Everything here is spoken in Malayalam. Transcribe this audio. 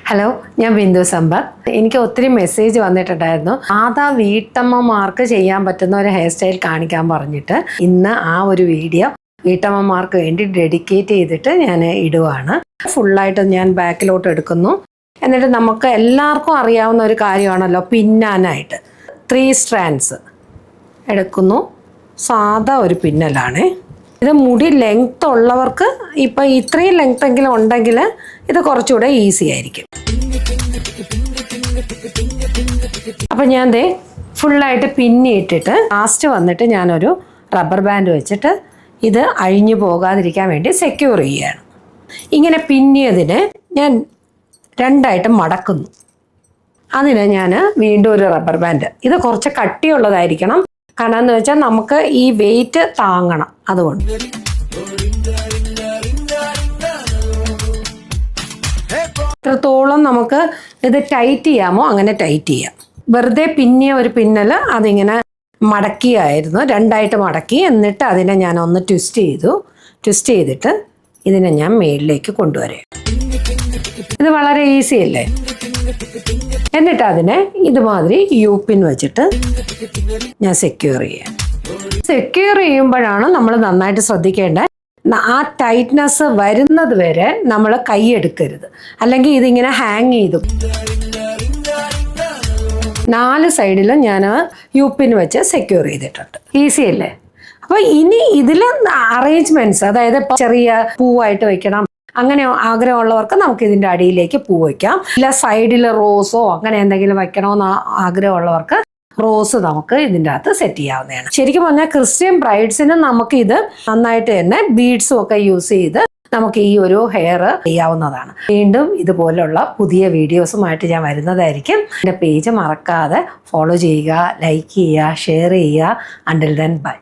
ഹലോ, ഞാൻ ബിന്ദു സമ്പത്ത്. എനിക്ക് ഒത്തിരി മെസ്സേജ് വന്നിട്ടുണ്ടായിരുന്നു. സാധാ വീട്ടമ്മമാർക്ക് ചെയ്യാൻ പറ്റുന്ന ഒരു ഹെയർ സ്റ്റൈൽ കാണിക്കാൻ പറഞ്ഞിട്ട് ഇന്ന് ആ ഒരു വീഡിയോ വീട്ടമ്മമാർക്ക് വേണ്ടി ഡെഡിക്കേറ്റ് ചെയ്തിട്ട് ഞാൻ ഇടുവാണ്. ഫുള്ളായിട്ട് ഞാൻ ബാക്കിലോട്ട് എടുക്കുന്നു. എന്നിട്ട് നമുക്ക് എല്ലാവർക്കും അറിയാവുന്ന ഒരു കാര്യമാണല്ലോ പിന്നാനായിട്ട് 3 സ്ട്രാൻഡ്സ് എടുക്കുന്നു. സാധാ ഒരു പിന്നലാണ് ഇത്. മുടി ലെങ്ത് ഉള്ളവർക്ക് ഇപ്പം ഇത്രയും ലെങ്ത് എങ്കിലും ഉണ്ടെങ്കിൽ ഇത് കുറച്ചുകൂടെ ഈസി ആയിരിക്കും. അപ്പം ഞാൻ ദേ ഫുള്ളായിട്ട് പിന്നിയിട്ടിട്ട് ലാസ്റ്റ് വന്നിട്ട് ഞാനൊരു റബ്ബർ ബാൻഡ് വെച്ചിട്ട് ഇത് അഴിഞ്ഞു പോകാതിരിക്കാൻ വേണ്ടി സെക്യൂർ ചെയ്യുകയാണ്. ഇങ്ങനെ പിന്നിയതിനെ ഞാൻ രണ്ടായിട്ട് മടക്കുന്നു. അതിന് ഞാൻ വീണ്ടും ഒരു റബ്ബർ ബാൻഡ്, ഇത് കുറച്ച് കട്ടിയുള്ളതായിരിക്കണം. കാരണം എന്ന് വെച്ചാൽ നമുക്ക് ഈ വെയിറ്റ് താങ്ങണം. അതുകൊണ്ട് എത്രത്തോളം നമുക്ക് ഇത് ടൈറ്റ് ചെയ്യാമോ അങ്ങനെ ടൈറ്റ് ചെയ്യാം. വെറുതെ പിന്നിയ ഒരു പിന്നൽ അതിങ്ങനെ മടക്കിയായിരുന്നു, രണ്ടായിട്ട് മടക്കി. എന്നിട്ട് അതിനെ ഞാൻ ഒന്ന് ട്വിസ്റ്റ് ചെയ്തിട്ട് ഇതിനെ ഞാൻ മേളിലേക്ക് കൊണ്ടുവരാം. ഇത് വളരെ ഈസി അല്ലേ? എന്നിട്ട് അതിനെ ഇതുമാതിരി യൂപ്പിൻ വെച്ചിട്ട് ഞാൻ സെക്യൂർ ചെയ്യാം. സെക്യൂർ ചെയ്യുമ്പോഴാണ് നമ്മൾ നന്നായിട്ട് ശ്രദ്ധിക്കേണ്ടത്. ആ ടൈറ്റ്നെസ് വരുന്നത് വരെ നമ്മൾ കൈ എടുക്കരുത്, അല്ലെങ്കിൽ ഇതിങ്ങനെ ഹാങ് ചെയ്തു. 4 സൈഡിലും ഞാൻ യൂപ്പിൻ വെച്ച് സെക്യൂർ ചെയ്തിട്ടുണ്ട്. ഈസി അല്ലേ? അപ്പോൾ ഇനി ഇതിൽ അറേഞ്ച്മെന്റ്സ്, അതായത് ചെറിയ പൂവായിട്ട് വെക്കണം അങ്ങനെ ആഗ്രഹമുള്ളവർക്ക് നമുക്ക് ഇതിൻ്റെ അടിയിലേക്ക് പൂ വയ്ക്കാം. ഇല്ല സൈഡിൽ റോസോ അങ്ങനെ എന്തെങ്കിലും വെക്കണമെന്ന് ആഗ്രഹമുള്ളവർക്ക് റോസ് നമുക്ക് ഇതിൻ്റെ അകത്ത് സെറ്റ് ചെയ്യാവുന്നതാണ്. ശരിക്കും പറഞ്ഞാൽ ക്രിസ്ത്യൻ ബ്രൈഡ്സിന് നമുക്ക് ഇത് നന്നായിട്ട് തന്നെ ബീഡ്സും ഒക്കെ യൂസ് ചെയ്ത് നമുക്ക് ഈ ഒരു ഹെയർ ചെയ്യാവുന്നതാണ്. വീണ്ടും ഇതുപോലുള്ള പുതിയ വീഡിയോസുമായിട്ട് ഞാൻ വരുന്നതായിരിക്കും. എൻ്റെ പേജ് മറക്കാതെ ഫോളോ ചെയ്യുക, ലൈക്ക് ചെയ്യുക, ഷെയർ ചെയ്യുക. Until then bye.